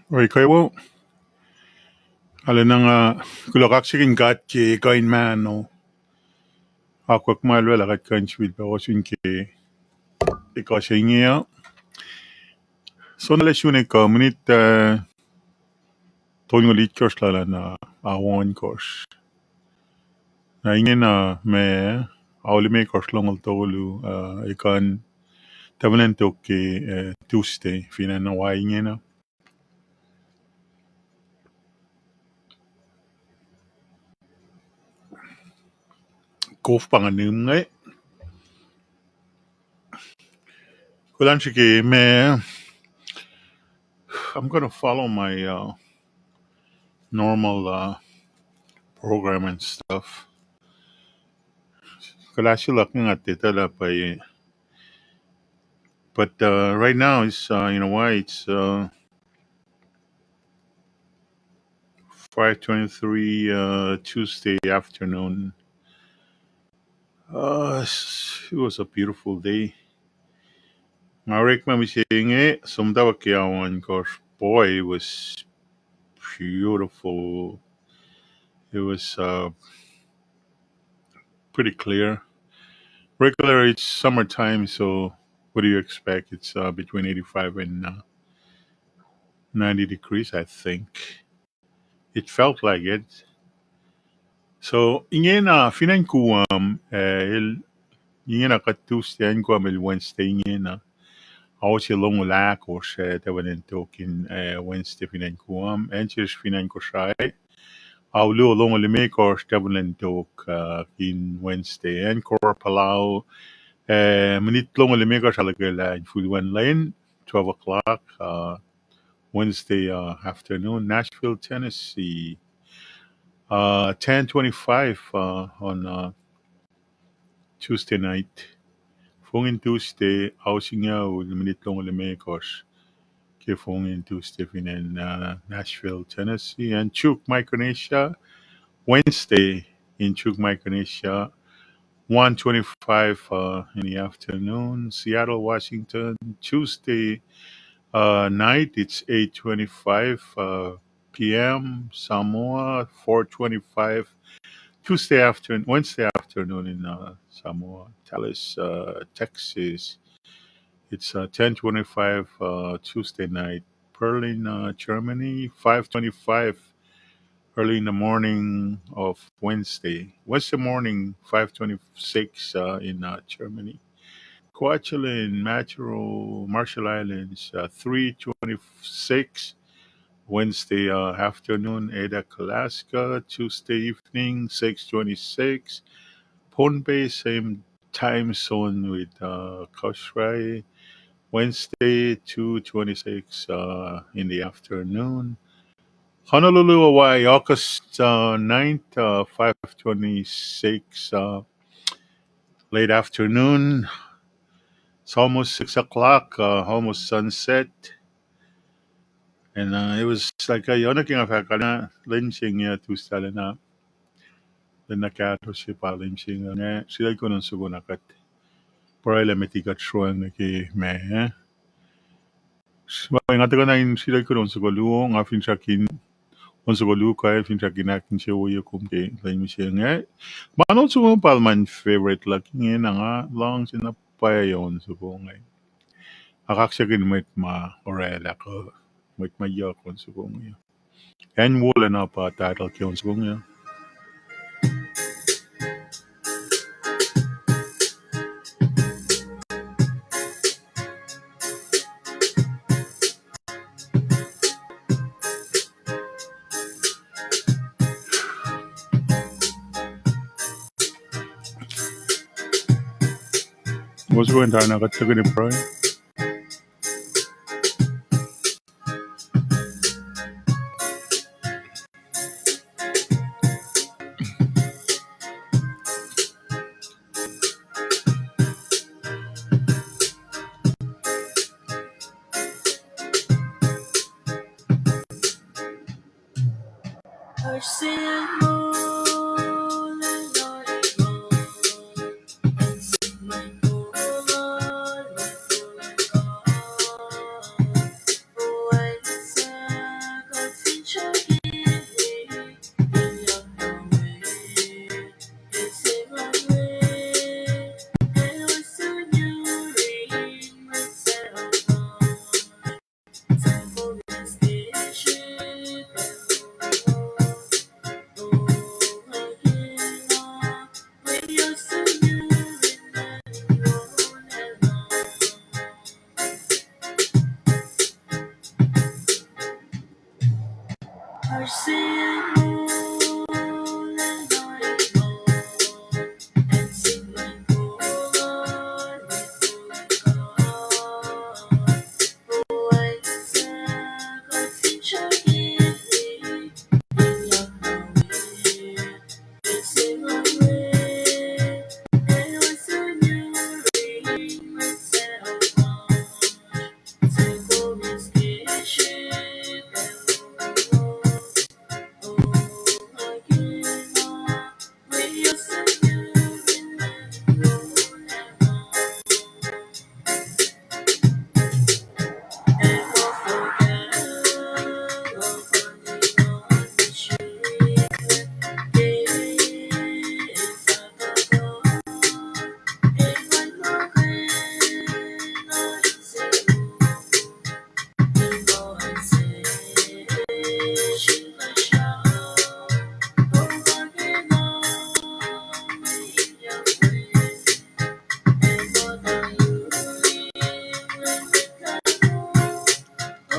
Oi, kayo ala nang kulakak sigin gat ki kain man no akwak malwa la gat kan chwil pa wasun ki ikaw siya ingiya. So na lesyon ka minit tonyo lit kors la na awan kors. Na ingin na me awli me kors long tolu ikan tabanan to ki Tuesday fina na wa ingin na. Kof panganim ngay. Kulan siya ki me I'm gonna follow my normal program and stuff. Kalasyo looking at it but right now it's you know why it's 5:23 Tuesday afternoon. It was a beautiful day. Marek mamising sumdawakiawan gosh boy it was beautiful. It was pretty clear. Regular it's summertime, so what do you expect? It's between 85 and 90 degrees, I think. It felt like it. So, ingin na finan ko ingin na katustian ko amil Wednesday ingin na ako si long wala ko siya tawanan tokin Wednesday finan ko enches finan ko siya awlo long lime ko tawanan tok in Wednesday and ko palau minute long lime ko siya lagala in food one lane 12 o'clock Wednesday afternoon Nashville, Tennessee. 10:25 on Tuesday night. Fongin Tuesday, housing out minute long Lemekos. Fongin Tuesday in Nashville, Tennessee, and Chuk, Micronesia. Wednesday in Chuk, Micronesia. 1:25 in the afternoon. Seattle, Washington. Tuesday night, it's 8:25 p.m. Samoa, 4:25 Tuesday afternoon, Wednesday afternoon in Samoa, Dallas, Texas. It's 10:25 Tuesday night. Berlin, Germany, 5:25 early in the morning of Wednesday. Wednesday morning, 5:26 in Germany. Coachella in Marshall Islands, 3:26 Wednesday afternoon. Ada, Alaska, Tuesday evening, 6:26. Pohnpei, same time zone with Kaushrai. Wednesday, 2:26 in the afternoon. Honolulu, Hawaii, August 9th, 5:26 late afternoon. It's almost 6 o'clock, almost sunset. And it was like a yonaking of Hakana, lynching to Stalina. The Nakato Shipa lynching, and she like on Sugunakat. Probably metigat showing ki me. Nga taga na in sila ko sa galu nga fin sakin on sa galu kaya fin sakin akin siya uyo kumke lain mi siya nga. Manot sa mga palman favorite laki nga nga long sinapayayon sa ko nga. Akak siya kin ma orela ko mit mayakon sa ko nga. And wala na pa title kyon sa ko nga. Was ko enta na kataga ni Brian.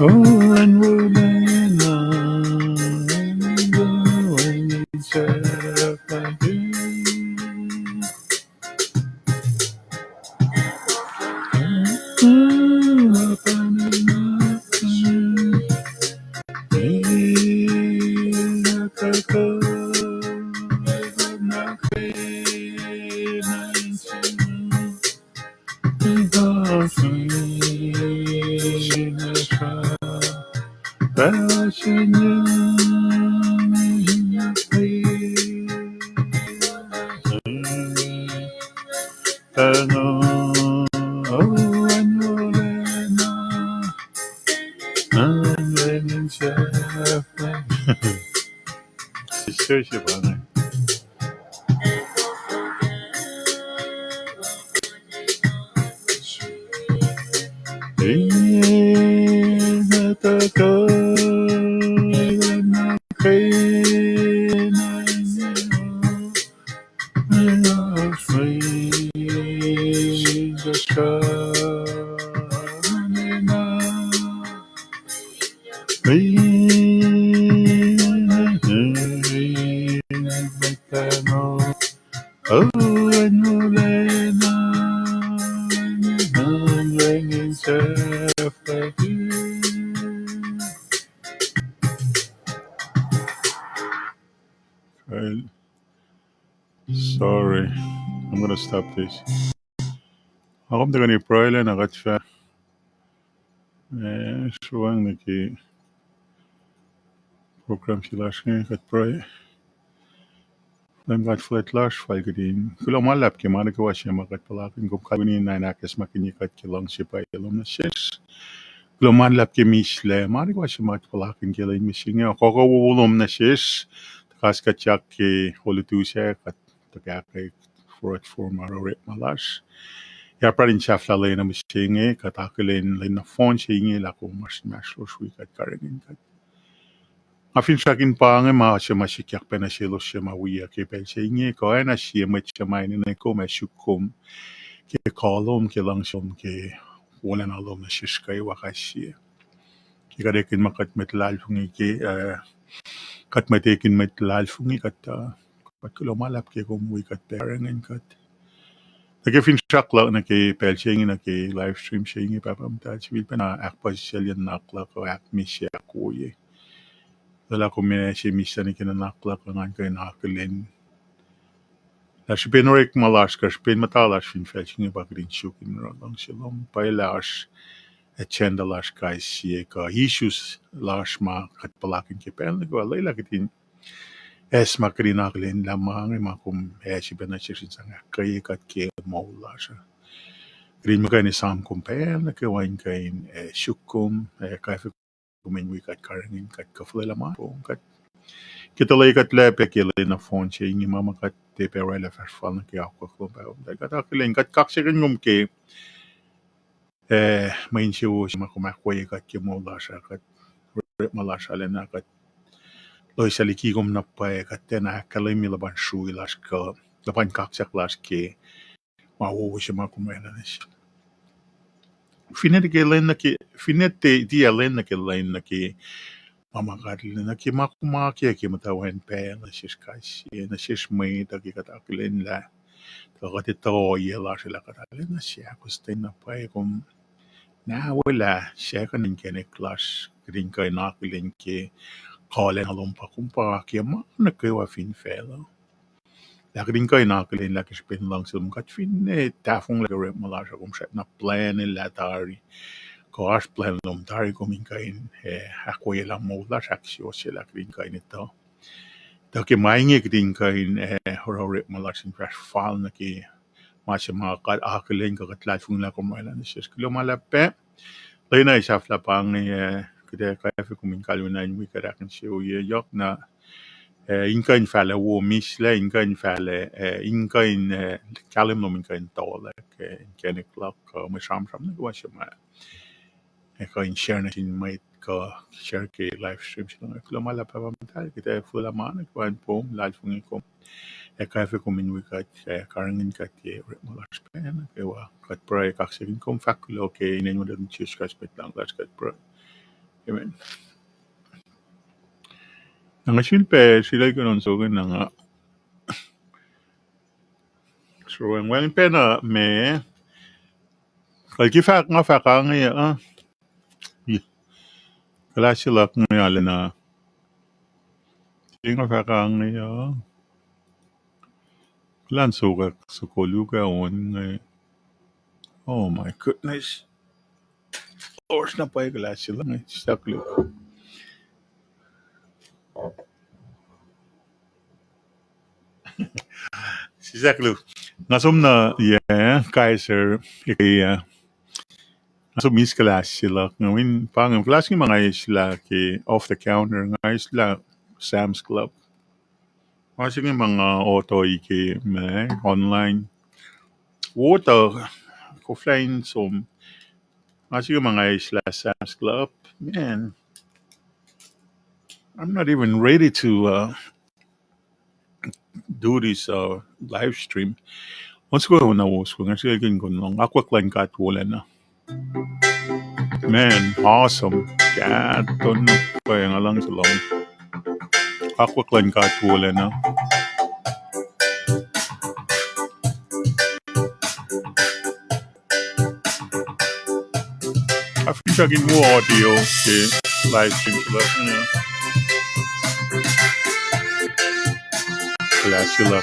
Oh, and rolling on, going itself again. Up and Sister bana. Oh, and Molena, ringing self Well, sorry, I'm gonna stop this. Ako na gani proile na katsa. Shuang na ki program silashne kat proile. Lem kat flat lash fal gadin. Kulo malap ki mana ko wasya makat palakin ko kabini na nakes makini kat kilang sipa ilom na shes. Kulo malap ki misle mana ko wasya makat palakin kilang misinga. Koko wulom na shes. Takas kat yak ki holitusya kat takake forward forma ret malash. Ja, pratin chafla lena misinge katakelen lena fon singe la ko mas maslo shui kat karingin kat. Afin shakin pange ma siya masikyak pena siya siya mawiya ke pel singe ko ay na siya siya mainin na ko masukum ke kolom ke lang siya ke wala na lom na siya wakas siya. Ke kadekin makat metlal fungi ke kat matekin metlal fungi kat kat kulomalap ke kumui kat perengin kat. Nake fin shakla nake pel singe nake live stream singe papam ta civil pena akpa siya nakla ko ak misya ko ye. Dala ko mena siya misya ni kinanakla ko ngan ko nakalen. La shpenorek malash ka shpen matalash fin fel singe bakrin shukin lang silom pailash chenda lash kai siya ka issues lash ma kat palakin ke pen ko layla kitin es makrin naklen lamang makum siya pena siya sanga kay kat ke mo lash. Green magani sam kumpen ke wain kain shukum kay kumen wi kat karangin kat kaflela ma kat kita lay kat lepe kila na phone siya ingi mama kat tepe rela fashfal na kaya ako ko ba kat akilen kat kaksirin ngum ke main siya wo siya makumakway kat kimola siya kat mala siya lena kat loy sa likigom na pa kat tena kalay milaban shui las ka laban kaksak las ke mawo siya makumena na siya. Finete ke len na ke finete dia len na ke Mamakadli na kimakumaki kimatawen pe na shishkashi na shishmei takikatakilin la takatito yela sila katalin na siya kustin na pa kum na wala siya kanin kene clash kring kay nakilin ki kalen halumpa kumpa kiyama na kayo fin fela la kring kay nakilin la kishpin lang silum kat fin tafong la rep malasha kum shet na plan la tari Gosh plan lum tari kumin kain hakwe la mo la shaksyo sila kring kain ito. Taki maingi kring kain horore malasin crash fall na ki masya mga akaling kakatlat fung la kumala na siya. Kilo malape. Lain na isaf la pang kaya kaya fi kumin kaluna yung wikarakin siya uye yok na inkain fale wo misle inkain fale inkain kalim no inkain tole ke inkain klok masam na gwa siya ma kain share na sin may ka share ke live stream sila kilo malapa pamantal kita fula mana kuan po live fung ikom kaya fi kumin wikat karangin kat ye malas pen kewa kat pray kaksin kom fakulo ke inen mo dan chis kas pet lang kat pray amen ang silpe sila ganon so nga so ang wen pena me kalki fak nga fakang ya kala sila nga na nga fakang ya lan so ka so koluga on oh my goodness Ors na pa kala sila nga saklo saklo nasum na yeah kaiser ikaya so mis kala sila ngawin pang class ng mga isla ki off the counter nga isla Sam's Club. Kasi ng mga auto iki may online water offline so kasi ng mga isla Sam's Club man I'm not even ready to do this live stream. Once ko na was ko kasi ko nung aqua klein kat wala na. Man, awesome. Kat ton pa yang alang sa long. Aqua klein kat wala na. After checking more audio, okay, live stream sila. Kala sila.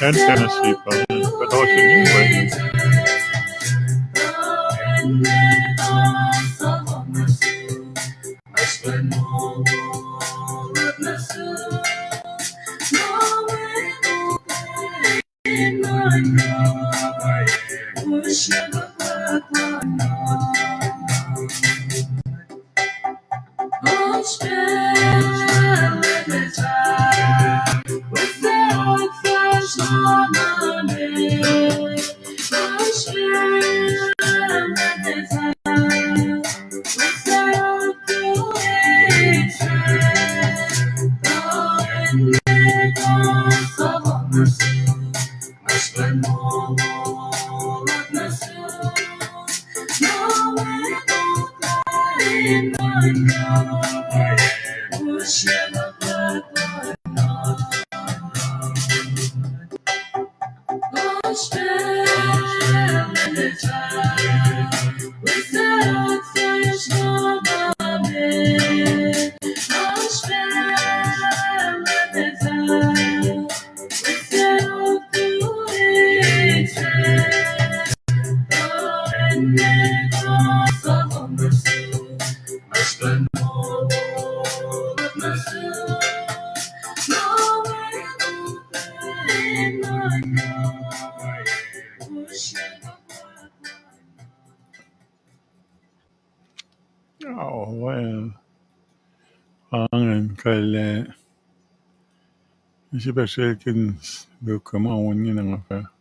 And Tennessee, but also anyway. Oh, well. Angen je besöken Bukamången ungefär.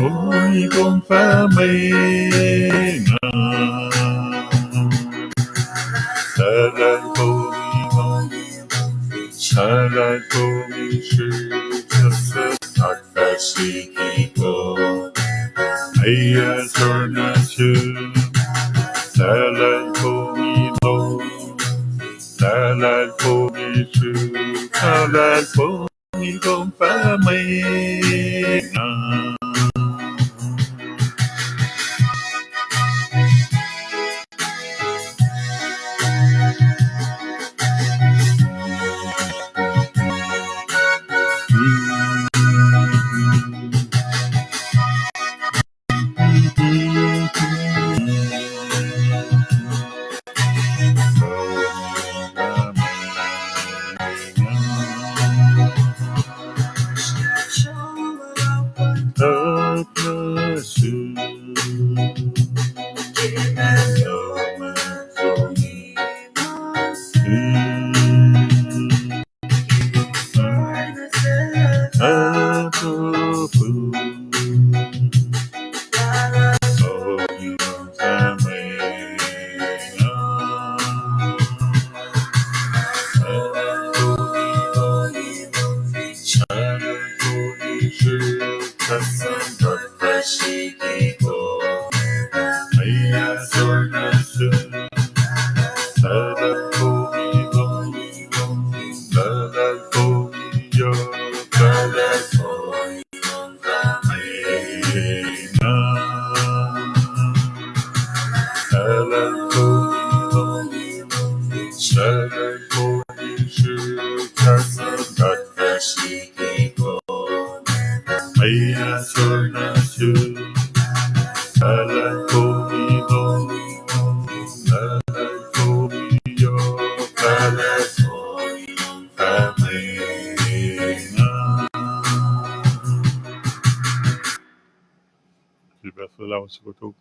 Ôi con phá mê Saratomi Shri Akasikiko Aya Tornachu Saratomi Lo Saratomi Shri Saratomi con phá mê Je vais faire là aussi pour tout.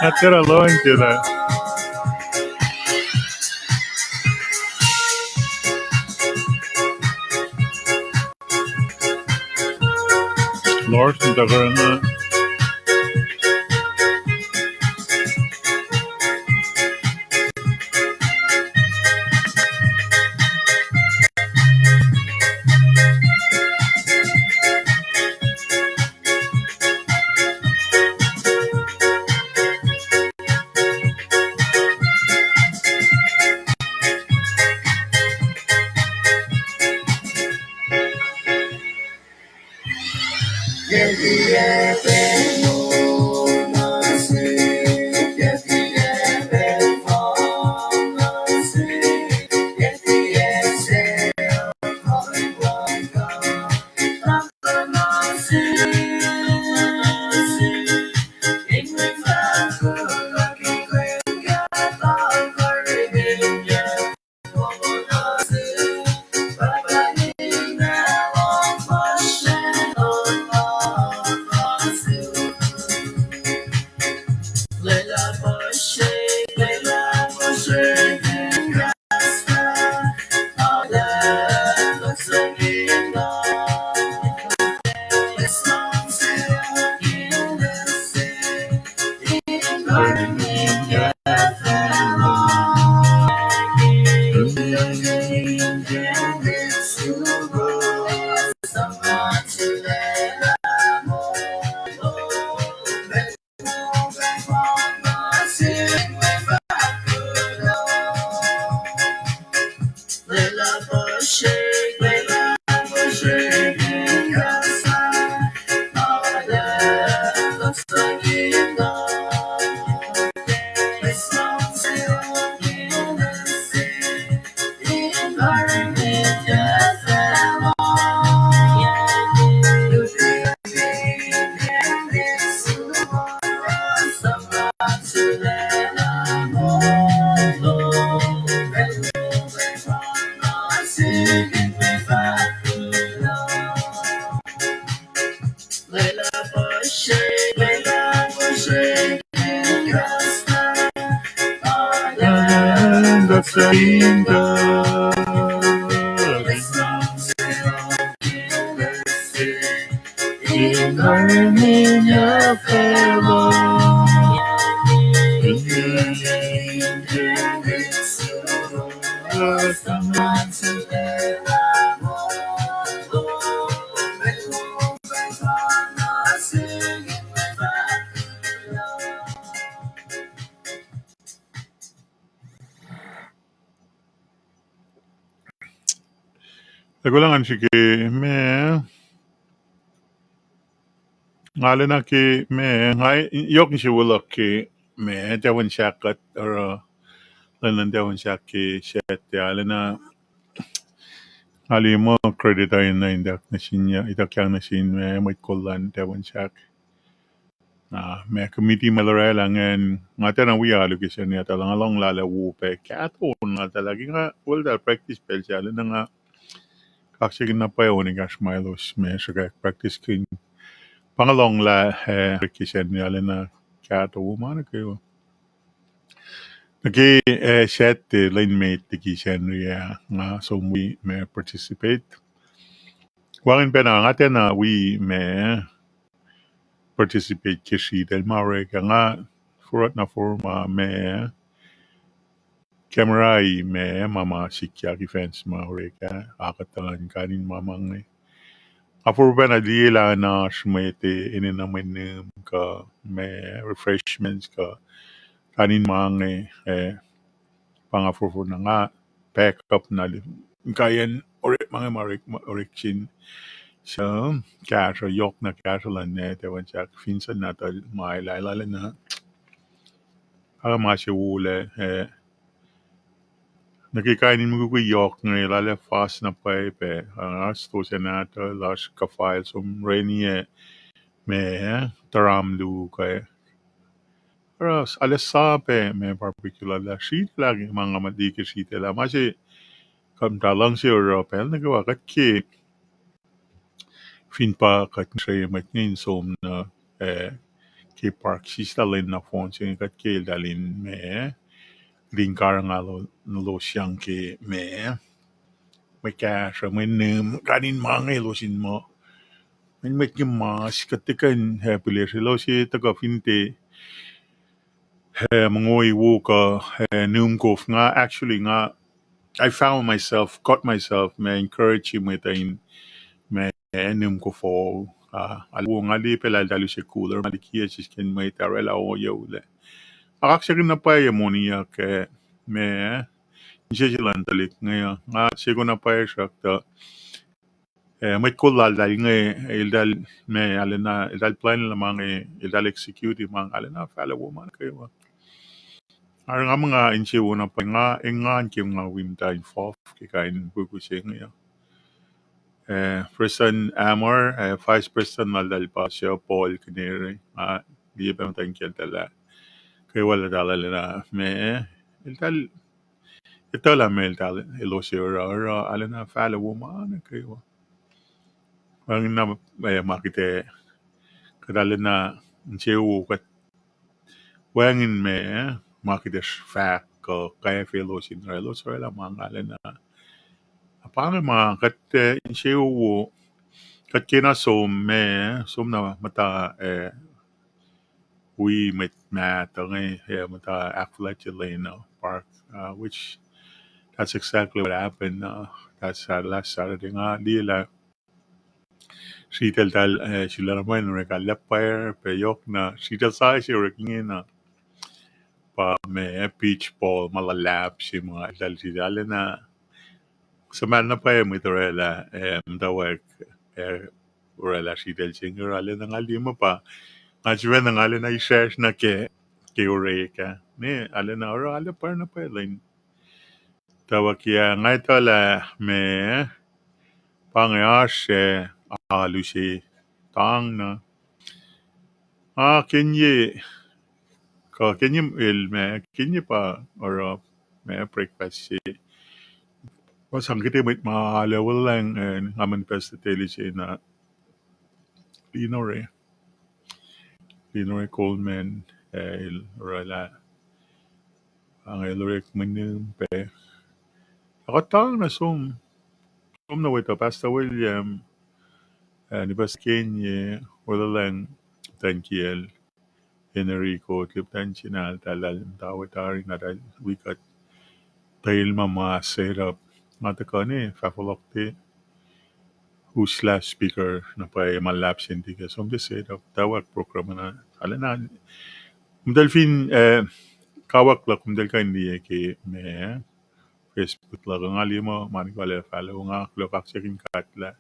Atira loin tira. Lord Dagarana. Nagulangan siya me ngala na ki me ngai yok siya wala ki me dewan shakat or lanan dewan shaki shet ala na ali mo credit ay na indak na sinya idak yang na sin me may kolan dewan shak me committee malare langan ngata na wi alu ki siya niya talang along lala wu pe kato na talagi nga wala practice pel siya ala na nga kaksig na pa yun nga smilos me siya practice kin pangalong la kisyan niya na kato umana kayo. Okay, set line mate the kisyan niya nga so we may participate. Wangin pa na nga na we may participate kishi del mare ka nga furat na forma may camera may mama sikya ki fence ma ka akatan kanin mamang After na dila na shumete ininamin ka may refreshments ka kanin mange pangafurfur na nga pack up na kayan ore mga orichin sa kasha yok na kasha lan ne tewan siya finsan na tal mailala na masya wule nakikainin mo ko yok ng lala fast na pa ang asto siya na tal las ka file som renie me taramdu kay Ras alas sape me particular la sheet lagi mga madiki sheet la masya kam talang siya Europel nagawa kat ki fin pa kat siya matnin som na ke park sistalin na phone sin kat ke dalin me rin karangalo lo siyang ke me cash me nim kanin mange lo sin mo men met ke mas katikan happy lo si ta ka finte mangoi wo ka num kof nga actually nga I found myself got myself me encourage me tain me num ko fo alwo nga li pela dalu se cooler ma dikia sis ken me tarela o yo le akak na pa ye monia ke me jejelan talik nga sego na pa shakta may kulal dal nge dal me alena dal plan la mange dal execute mang alena fala woman kayo ar nga mga inche una pa nga kim nga wim time fof ke kain buku nga President Amor Vice President Maldal Pasio Paul Kinere di pa tayo tala kay wala dala na me dal ito la me dal ilosio ra alena fala woman kayo ang na makite kadalin na nchewu kat wangin me makides fak ko kaya felo sin relo so la mangalan na apang ma kat nchewu kat kina so me som na mata we met tangi mata Appalachian Park which that's exactly what happened that's last Saturday nga di la Sheetal tal sila naman rekalapay peyok na sheetal sa si reking na pa may beach ball malalap si mga dal si dala na sa man na pa mo itorela mtawag orela sheetal singer ale na ngali mo pa ajwe na ngali na i-share na ke oreka ne ale na ora ale pa na pa line tawag ya ngay tala me pangyas alusi tang na kenye kenye il me kenye pa or me breakfast si was ang kiti mit ma level lang ngaman pestiteli si na Linore Coleman il rala ang ilorek menum pe ako tang na sum na wito Pastor William ni bas kenye wala lang tankiel Enrico Cliptan Chinal talal tawatari na dal wikat tail mama setup mata ka ni fafolokte who's last speaker na pa malap sinti ka so the setup tawag program na ala na mdalfin kawak la kumdal ka hindi ke me Facebook la ngali mo mani ko ala follow nga lokak checking katla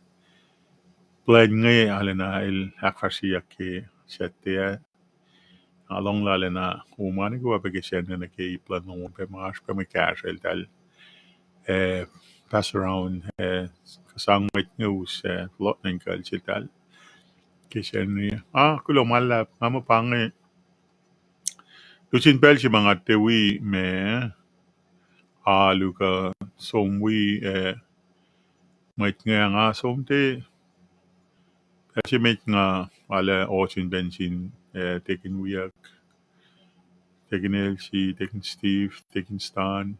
plan ngay ala na il akfarsiya ke chatte along la na umani ko application na ke plan no pe mas pe me cash el tal pass around kasang mit news lot ng culture tal kisyan niya kulo malap amo pangi luchin pel si mga tewi me luka somwi mit nga somte kasi mit nga ala ochin bensin taking wiyak taking LC taking Steve taking Stan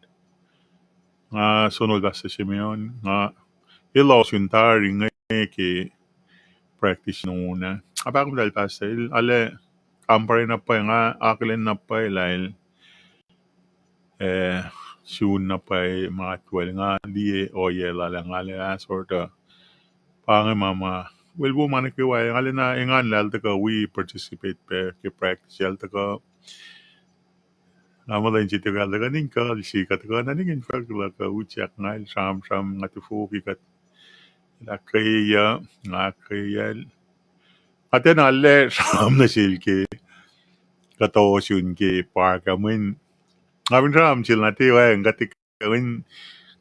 nga sunod basta Simeon nga ilos yung tari nga ke practice nung una. Abang dahil pastel, ale, kampare na pa nga, akilin na pa lail, soon na pa mga 12 nga, di oye lang ale, sort of, pange mama, well, woman kiway, ale na, ingan lal taka, we participate pa, ke practice, yal taka, Namala yung chito ka, taka ning ka, si ka taka, naning in fact, laka, uchak nga, sham, nga tufuki ka, lakaya, nga kaya, ate nalle, sham na silke, katos yun ke park amin ngamin ram sil na ti wa ngati kawin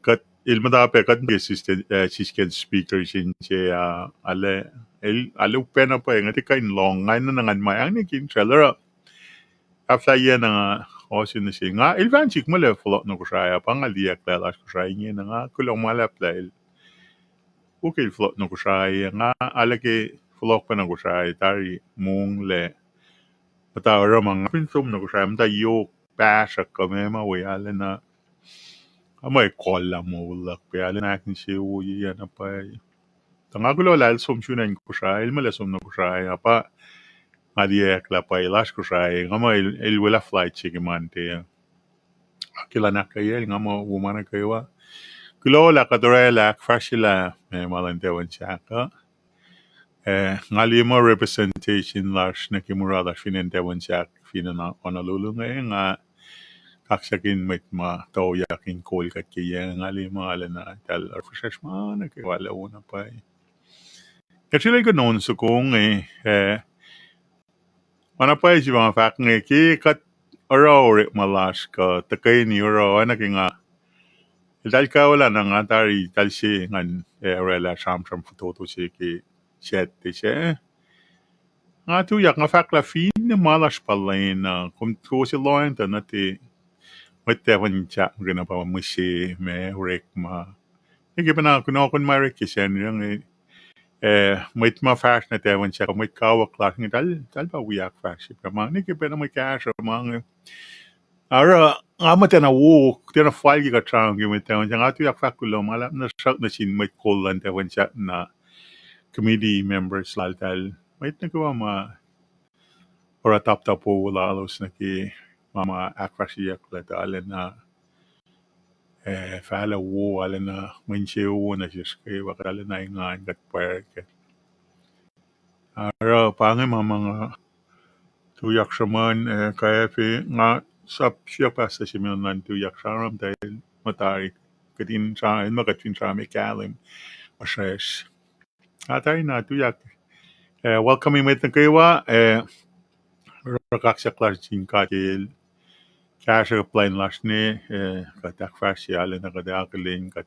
kat ilmada pe kat be sisken speaker sin che ale ale upena pa ngati kain long ngai na nangan mai ang ni kin trailer after ye na osin na si nga ilvan chik male follow no ko shaya pangalia kla ko shaya ni nga kulong mala play okay follow no ko shaya nga ale ke follow pa na ko shaya tari mung le mata ora mga pinsum na ko siya mata yok basha kami mawala na amay kola mo ulak pala na akin siya uwi yan pa tanga ko lal som syunan ko siya ilmala som na ko siya apa ngadiek la pa ilas ko siya ngama il wala flight chikimante akila na kaya ngama wumana kaya kulo la kadore la frashila malante wan chaka ngali mo representation lash na kimura finente wan chak finana Honolulu nga kaksakin met ma tau yakin kol kat kaya ngali mo ala na tal arfresh man ke wala una pa kasi ko noon so kung mana pa si mga fak ki kat araw rik malas ka takay ni araw na kinga dal ka wala na nga tari dal si ngan rela sham photo si ki chat ti siya nga tu yak nga fak la fin ni malas palain na kum tu si loin ta na ti Wette wan chat gina pa musi me rek ma. Ike pa na kuno kun ma rek kisen yung mit ma fast na te wan chat mit kawa klak ni dal pa wiyak fast pa ma nike pa na may cash ma ara ama te na wo te na file ka trang gi mit te wan chat atu yak fak kulo mala na sak na sin mit kolan te wan chat na committee members lal tal mit na ko ma ora tap po lalos na ki mama akwashi yak la dal na فعلا wo ala na manche wo na siske wakala na ingan kat parke ara pangi mga tuyak shaman kaya fi nga sap siya pasta si min nan tuyak sharam dahil matari katin sa makatin sa me kalim ashes atay na tuyak welcoming met na kaywa rakak sa klas jin katil kasha plain lashne katak fashi ala na kadakalin kat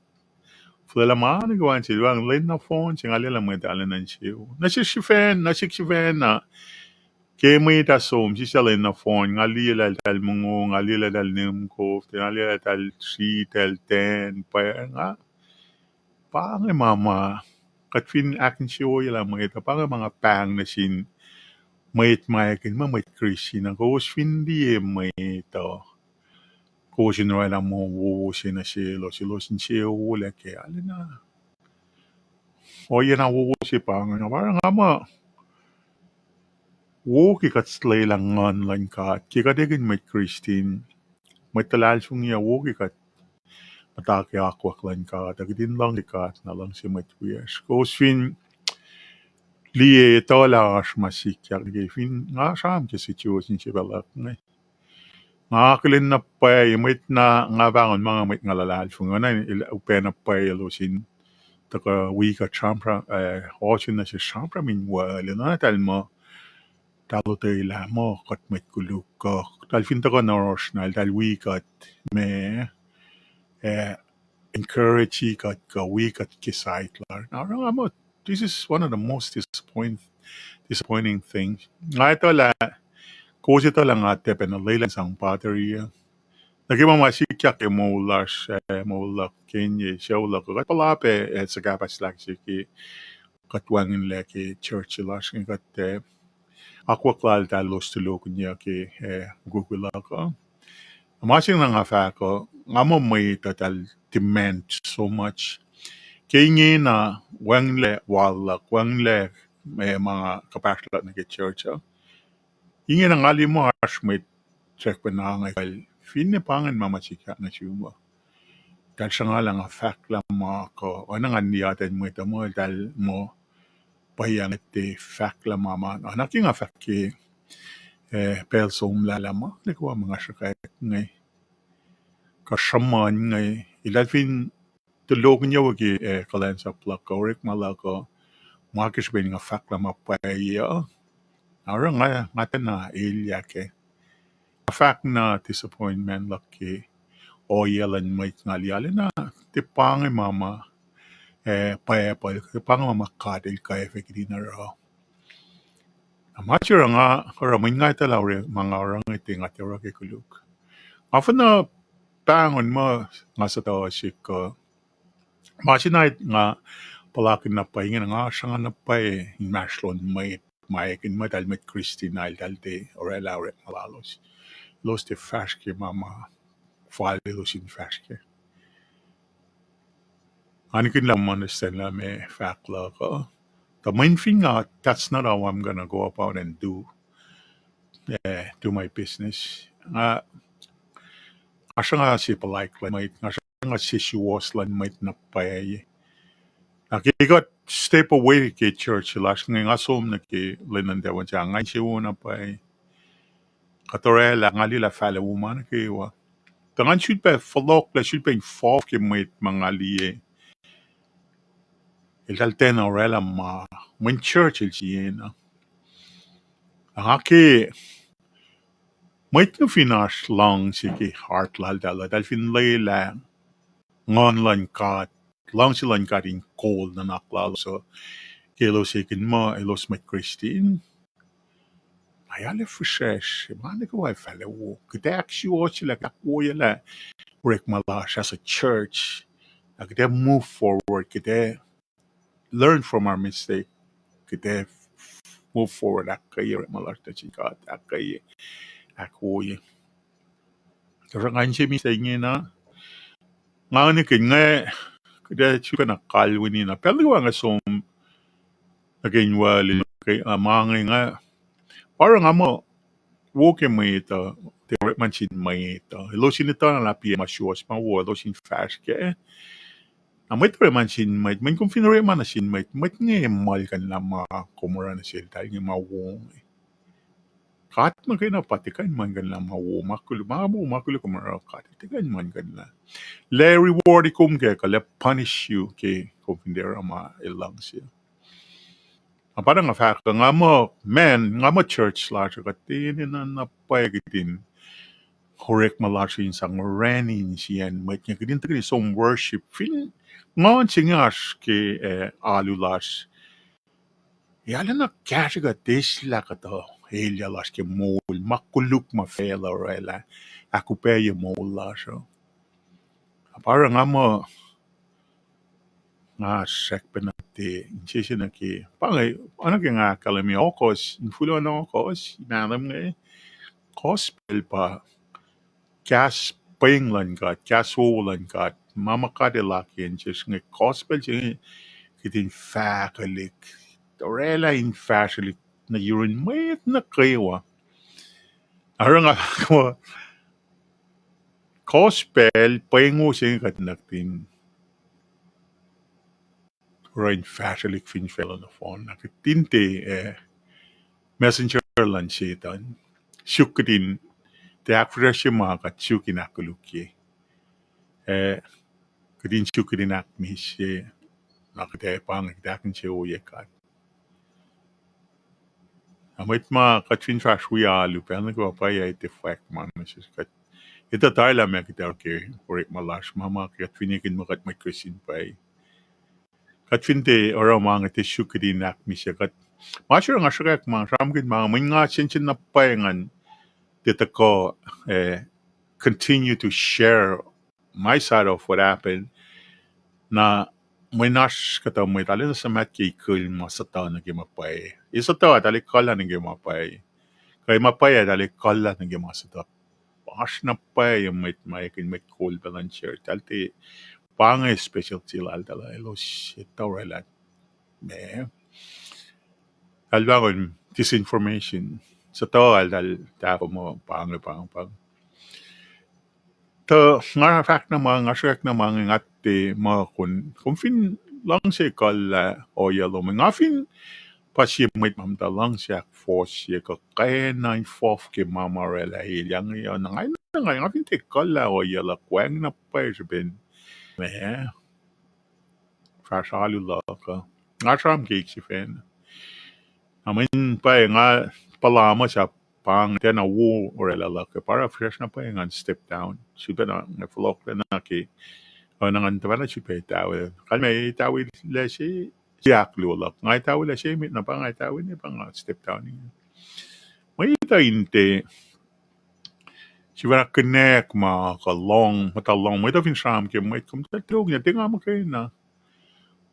Flela man gwan si wang len na phone sing alila mo dala nan siu. Na si shifen na ke mo ita som si sala na phone ngalila dal mungo ngalila dal nim ko ngalila dal si tel ten pa nga pa nga mama kat fin akin siu yala mo ita pa nga mga pang na sin mait maikin mamait Christina ko fin di mo ito ko sinwala mo wo sinasilo silo sin siu wala ke alina Oye na wo si pang na parang ama wo ki kat slay lang ngon lang ka ki ka degin met Christine met talal sung ya wo ki kat matake akwak lang ka dagidin lang di ka na lang si met wies ko swin liye to la ash masik ya ge fin nga sham ki situation si balak ngay nga kilin na pa met na nga bangon mga met nga lalal sung na upen na pa lo sin taka wika champra ochin na si champra min wala na talmo talo te la mo kat met kuluk ko tal fin taka na national tal wika me encourage kat ka wika kisait lar na amo this is one of the most disappointing things nga ito la kosi ito lang ate penalilan sang battery Naging masikya ke mo kenye siya ula ko kat palape sa gapas lang si ki katwangin le ki church las kat aqua klal talos tulo kunya ki Google ako. Masing nga fa ko ngamo may total demand so much. Kaya na wang le wang le may mga kapaslat na ki church. Ingin ang ali mo as may check pa na nga Fine pangan mamasika na siya dahil siya nga lang fact lang mo ko ano nga niyatan mo ito mo dahil mo pahiyang iti fact lang mama anak yung fact ki pelso umlala mo di ko mga siya kahit ngay kasaman ngay ilalpin tulog niya wagi kalen sa plak ko rik malako makis ba nga fact lang mapaya ara nga na ilya ke fact na disappointment laki o yalan may ngaliyali na tipangin mama payapal tipangin mama kadil kaya fikri na raw. Amachira nga karamin nga italaw mga orang iti nga tira kikuluk. Afa na pangon mo nga sa tawa si ko masinay nga palakin na pa ingin nga siya nga na pa maslon may Maikin madal met Christine al dalde orela orek malalos. Los de färske mama fali losin färske. Anikin lang understand la me fakla ko. The main thing that's not how I'm gonna go about and do my business. Asa nga si palike lang, asa nga si siwas lang may napayay. Nakigot step away ke church las nga asom na ke linan dewan siya nga siya na pay. Katore la ngali la fala woman ke wa. Tangan should be falok la should be fall ke may mga liye. Ilten orela ma when church il siya na. Aki may no finas lang si ke heart lal dala dal fin lay lang ngon lan kat lang si lan kat in cold na naklal so kelo sikin mo elos met Christine. Ayale fushesh, man ko ay fella wo. Kete actually like akwoya la rek malash as a church. Kete move forward, kete learn from our mistake. Kete move forward akay rek malash ta chikat akay akwoya. Kasi kansi mistake niya na ngani kinga kete chuka na kalwini na. Pero nga som again wali kay mangi nga parang amo woke may ito teoret man sin may ito lo sin ito na lapi masyos pa wo lo sin fast ke amay teoret man sin may kung finore man na sin may nga mal kan na ma komora na sin tayo nga mawong kat man kayo na patikan man kan na mawo makulu komora kat tikan man kan na le reward ikum ke kale punish you ke kung finore ma ilang siya parang nga fact nga mo men nga mo church la ka tin na napagitin korek malasin sang renin siyan met nya kidin tagri some worship fin ngon singas ke alulas yala na kasi ka desla ka to helia las ke mol makuluk ma fela rela aku pe ye mol la so parang nga mo nga sek penate inchisi na ki pangay ano ki nga kalami okos infulo na okos inanam nga gospel pa kas pinglan kat kas wolan kat mama kadilaki inchis nga gospel si kitin fakalik torela in fakalik na yurin mayat na kaywa arang ako gospel paingo siya kat naktin Rain fakalik fin fell on the phone nakitinte messenger lan sitan syukurin te akfresh mga katsyukin akulukye kadin syukurin akmisye nakite pang dakin siya uye kat amit ma katrin fash wiya lupen ko pa ya ite fact man sis kat ita tayo me kita ke orik malash mama katrinikin mo kat may krisin pa katrinte ora mga te syukurin akmisye kat masyo nga siya mga ramgin mga may nga sinchin na payangan dito ko continue to share my side of what happened na may nash kata may tali na sa mat kay kul masata na gimapay. Isa to tali kala na gimapay. Kay mapay tali kala na gimasata. Pas na pay may kin may kul balancer talti pangay specialty lal tala elos ito relat. Me albangon disinformation. Sa to dal tapo mo pangay pang to nga fact na mga ngashak na mga ngati mga kung fin lang siya kala o yelo mga fin pa siya may mamta lang siya force siya ka kaya na fourth ke mama rela ilang yun na ngayon nga fin te kala o yelo kwang na pa siya bin me fashalu la ka nga tram cake si fen amin pa nga palama siya pang tena wo orela la ka para fresh na pa nga step down siya na flok na ki nangan tawana si pe tawe kalme tawe la si siak lulak ngai tawe la si mit na pa ngai tawe ni pa nga step down ni may ta inte si wala connect ma ka long mata long may ta fin sham ke may kum ta tog ni tinga mo kay na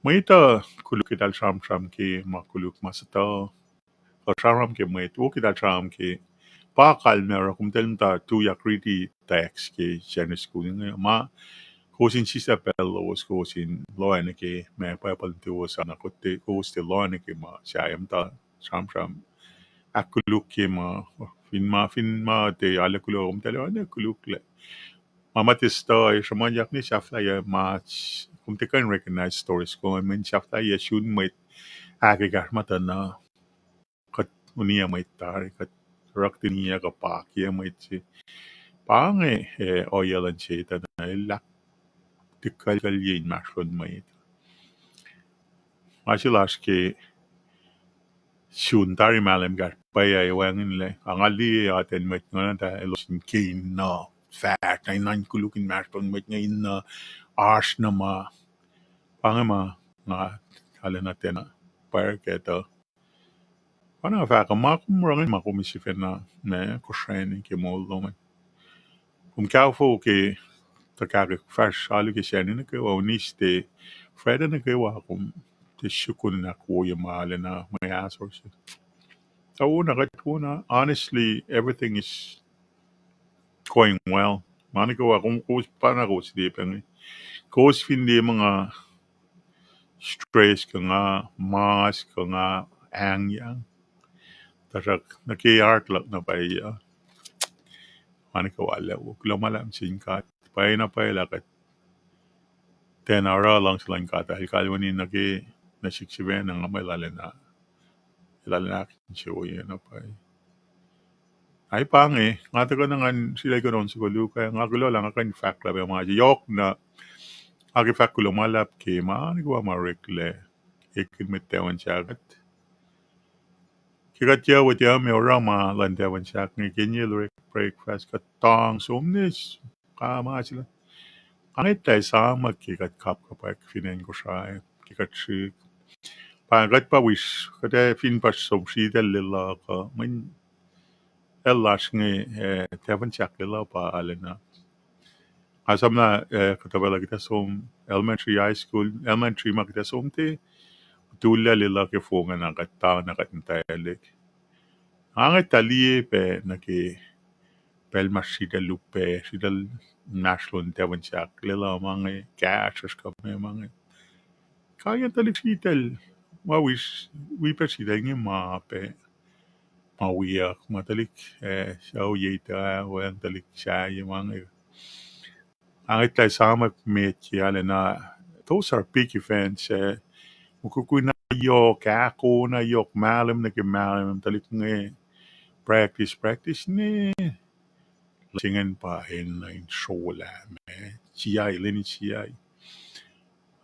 may ta kuluk dal sham ki ma kuluk ma sa ta Sharam ke mai tu kita sharam ke pa kalmer kum telm ta tu yakriti tax ke channel school ma kosin sisa pello was kosin loan ke me pa pal tu sana kote koste loan ke ma shayam ta sham akuluk ke ma fin ma te ale kulo kum tele ane kuluk le mama te sto e shama yakni shafla ya ma kum te kan recognize stories ko men shafla ya shun mai ake gar mata na kat unia mai tar kat rakti nia ka pa kia mai chi pange o yalan che ta na lak tikal kal yin mashron mai mashilash ke shun tari malem gar pa ya wangin le angali ya ten met ngana ta elosin kin na fact ay nan kulukin mashron met ngayon na arsh na ma pange ma nga halena tena par keta Pana fa ka ma kum rangin ma kum si fena ne ko shani ke mol do me kum ka fo ke ta ka ke fash alu ke shani ne ke wa uniste freda ne ke wa kum te shukun na ko ye ma le na my ass or shit. So honestly everything is going well. Mani ko wa kum ko pana ko si de pengi. Ko fin de mga stress ka nga mas ka nga ang yang. Tarak na ke art lak na pa iya. Mani ko wala wo kilo malam singkat. Pay na pay lakat 10 hour lang silang kata. Hikali na ke nasiksiben ng may lalaki siya yun na pay. Ay pangi, nga ko nangan sila ko ron siguro kaya nga gulo lang akan fact lab yung mga yok na agi fact kulo malap ke mani ko marekle. Ikin metawan siya agad. Kikat ya wat ya may orama lantawan siya ng kinyil breakfast katang sumnis. Kama sila. Angit tayo sa magkikat kap kapag finen ko siya. Kikat siya. Pangat pa wish. Kada fin pa sobsi lila ka. Man elas ngi tevan siyak lila pa alina. Asam na katabala kita som elementary high school. Elementary ma kita som te. Tulla lila ke fonga na kata na katintayalik. Angit taliye pe na ke pelmas sida lupe sida naslon tevan siyak lila mga cash kami mga kaya talik sitel mawis wipa sida ngi mape mawiyak matalik siya yita wang talik siya yung mga ang itlay sama met yale na those are picky fans mukukuy na yok ako na yok malam na kimalam talik ngi practice ni singen pa in shola me siya ilini siya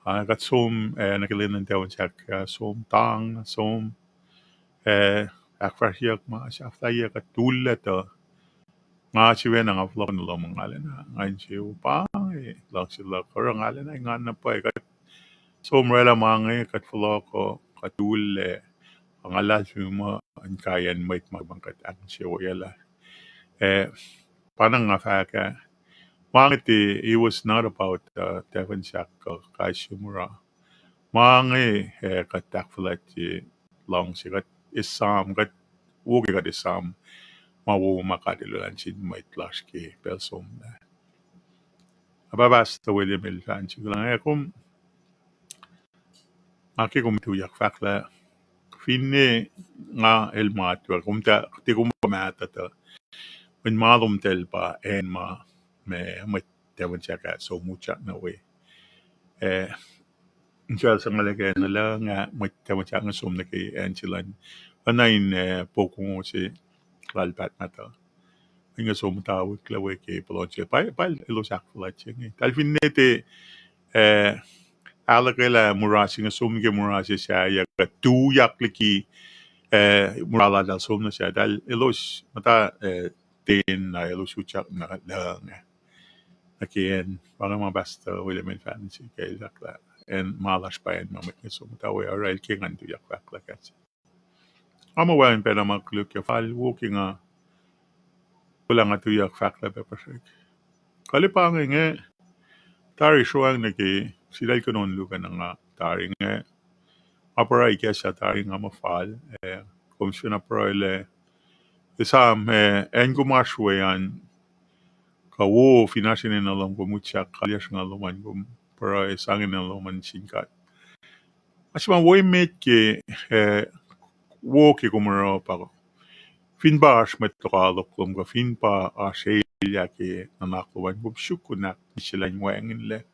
kat som nakilinan tawan siya som tang som akfarsiyak ma siya flaya kat tulad nga siya na nga vlog nila mga alin na ngayon siya pa lang sila karang alin na nga na pa kat som rela mga kat vlog ko kat tulad ang alas mo ang kayan may magbangkat ang siya yala panang nga fa ka Mangiti, it was not about Devon Shaka Kaishimura. Mangi kat takfulat long si kat isam kat wugi kat isam mawu makadilulan sin may clash ki pelsom na. Ababasta William Ilfan sigulang kum aki kum tuyak fakla finne nga elmat kum ta ti kum pamata ta when malum telpa en ma me Devon Shaka so mucha na way. Siya sa ngalagay na lang nga magkamatsang sum na kay Angelan. Anayin po kung si lalpat na to. Ang nga sum tawag klawe kay Polonche. Pa ilosak flat siya. Talfin nete alakay la murasi nga sum ke murasi siya ya katuyak liki murala dal sum na siya. Dal ilos mata tin na ilos utsak na lang. Again, parang mabasta William and Fancy kay Zakla. And malas pa yan mamit nga sumutawi aral kingan tu yak fakla kasi. Amo wa yung pera makluk ya fal walking wala nga tu yak fakla pa pasig. Kalipang nga tari suwang naki silay ko noon luka na nga tari nga aparay kaya siya tari nga mafal kom shuna proile isam engu mashweyan ka wo finashine na lom ko mucha kalyash na loman ko pro isangin na loman shinkat ashma wo met ke wo ke kumaro pa fin ba ash met talo kom ka fin pa ashelia ke nanakwan ko shukuna mislan wangin le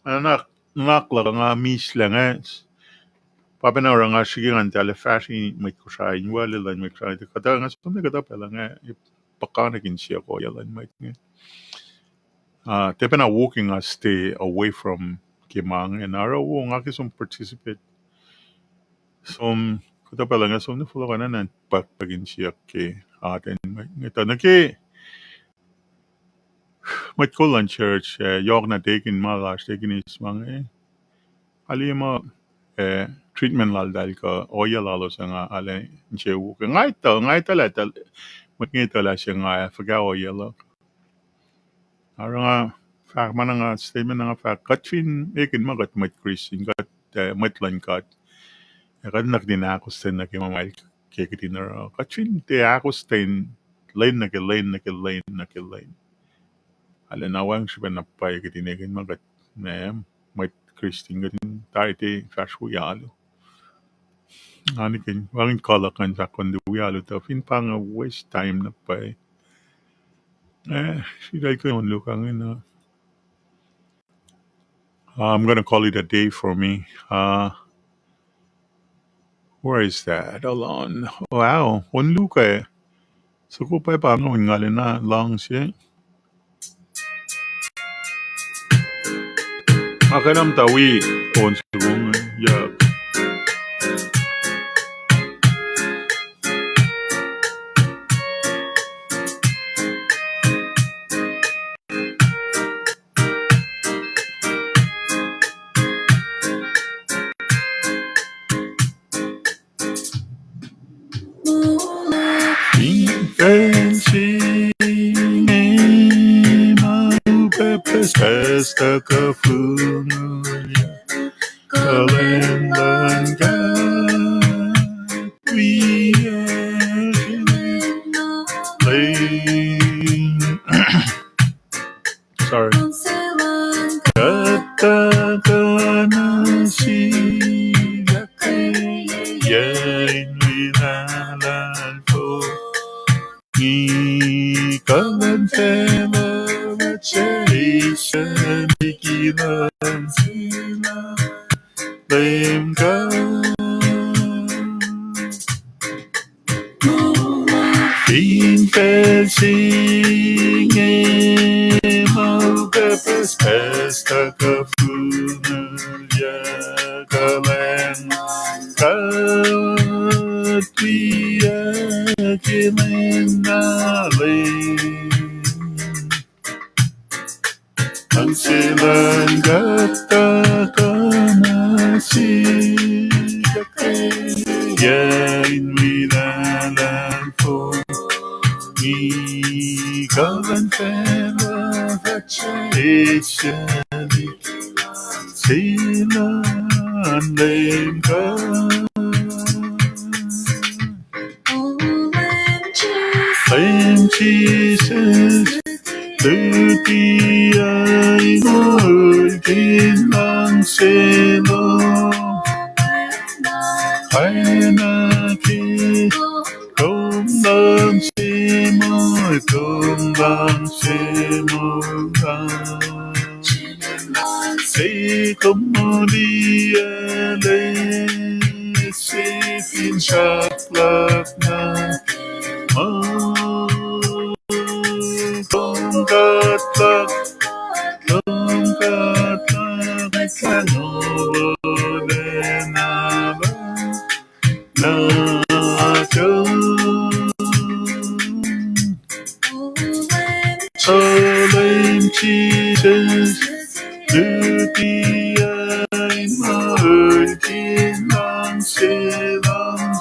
anak nakla nga mislan Papa nga sige nga tale fashion may ko siya inwala lang may siya kada nga sa mga kada pala nga pakanakin siya ko yalan may nga tepe na walking nga stay away from kimang and araw nga kisong participate som kada pala nga som nafulo ka na nan pagin siya ke atin may ngita na ke may kulan church yok na taken malash taken is mga alima treatment lal dal ka oya lalo sa nga ale nche wu ka ngai ta la tal mat ngai ta la siya nga faga oya lo ara nga fa man nga statement nga fa katfin ekin magat mat christian gat mat lan kat kad nak din ako sten na kimamal ke kitinara katfin te ako sten lane na ke lane ale na wang siya na pa kitinegin magat na mat christian gatin tayo te fashu yalo Anikin, waring kalakan sa kundi uyalo ta fin pang waste time na pa siday ko yung lukangin na I'm gonna call it a day for me. Where is that? Alon. Wow, one luka So ko pa pa no ngalin na lang siya. Akanam tawi on sigong yak. Pesta kafununya kalendanga we sorry katakana yain winalan po ni kalendela Chasing bikilan sila blame ka Confessing mau kapes pesta kafunulya kalen katwiya kimengaling Ang silang katakana siya yain winalan po ikaw pera at siya sila anlim ka Same Jesus Tuti ay mulkin lang silo Ay nakit Kung lang simo Si kumuliale Si pinsyaklak na Tongkatlak Kanodenaba Nakaw Salim Jesus Duty ay mulkin lang silong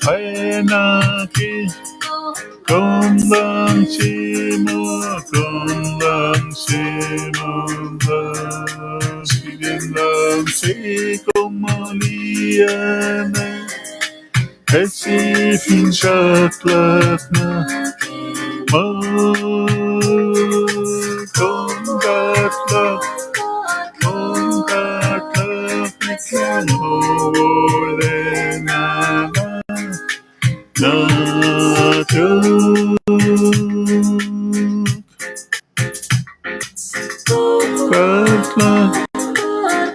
Ay nakit Kung lang Sige lang si kumalian Hetsi fin shaklatna kongatla olena na tu katla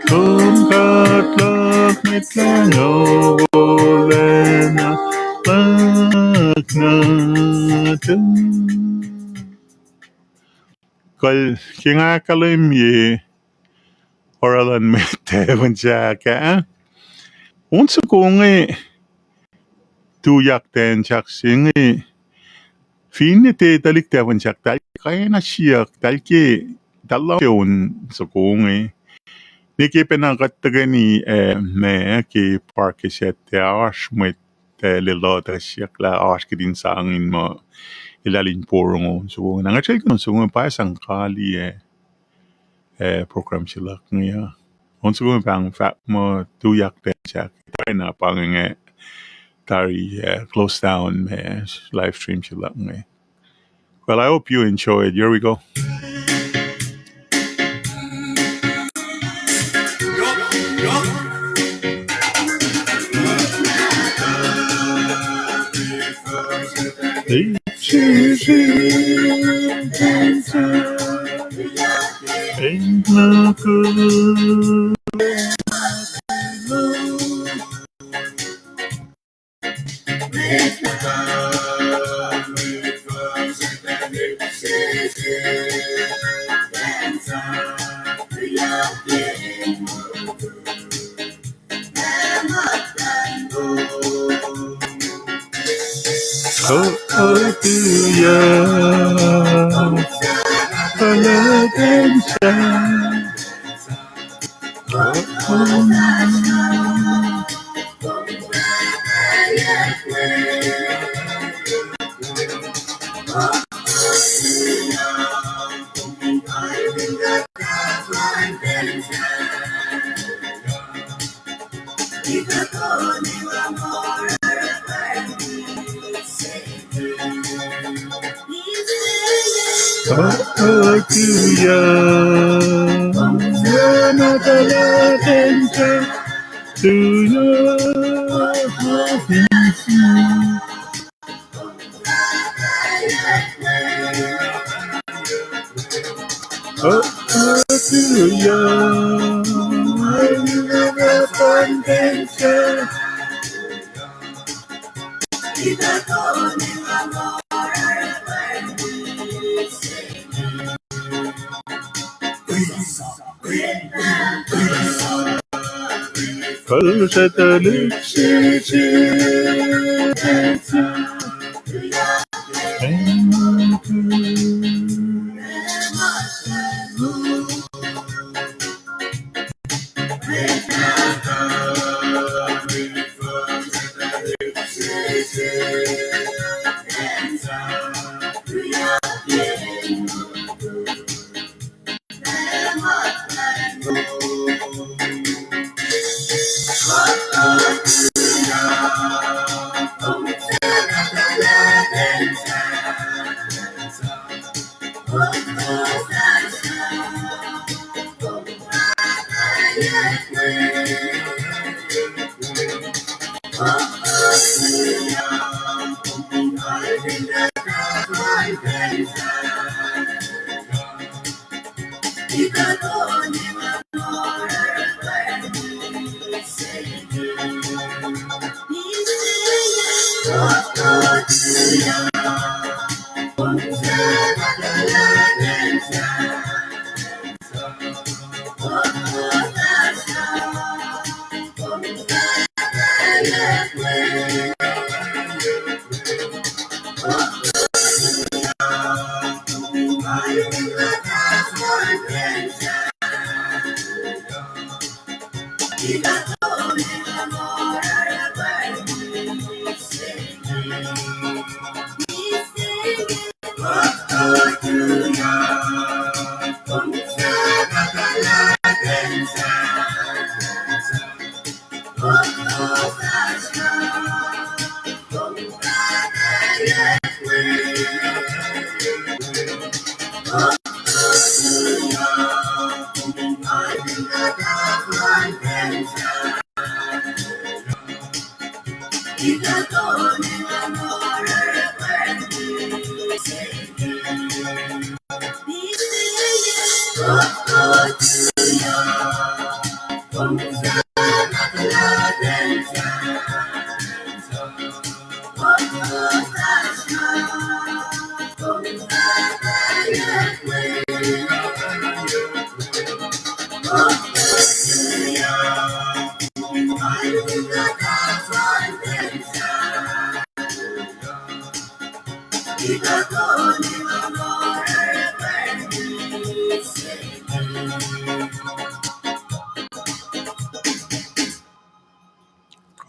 kongatla mitla olena na tu kal kingakalim ye oralan mete vanjaka unsa konge tuyak ten chak singe finne te talik te vanjak tal kaya na siyak tal ke talaw yon sa konge niki penakatagani me ke parke set te ash met lilo ta siyak la ash kedin sa angin mo ilalin porong so nangacheck no so pa sang kali program sila niya once going bang fat mo tuyak ten chak na pang tari close down live stream sila ngayon. Well, I hope you enjoyed. Here we go.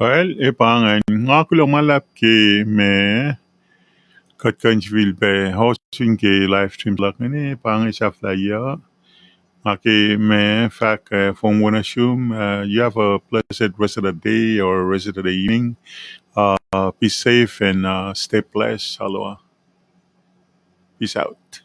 Well, epang nga kulo malap ke me kat kanchville pe hosting ke live stream lak ne pang shafla ya. Okay, me fact from Winashum, you have a blessed rest of the day or rest of the evening. Be safe and stay blessed. Aloha. Peace out.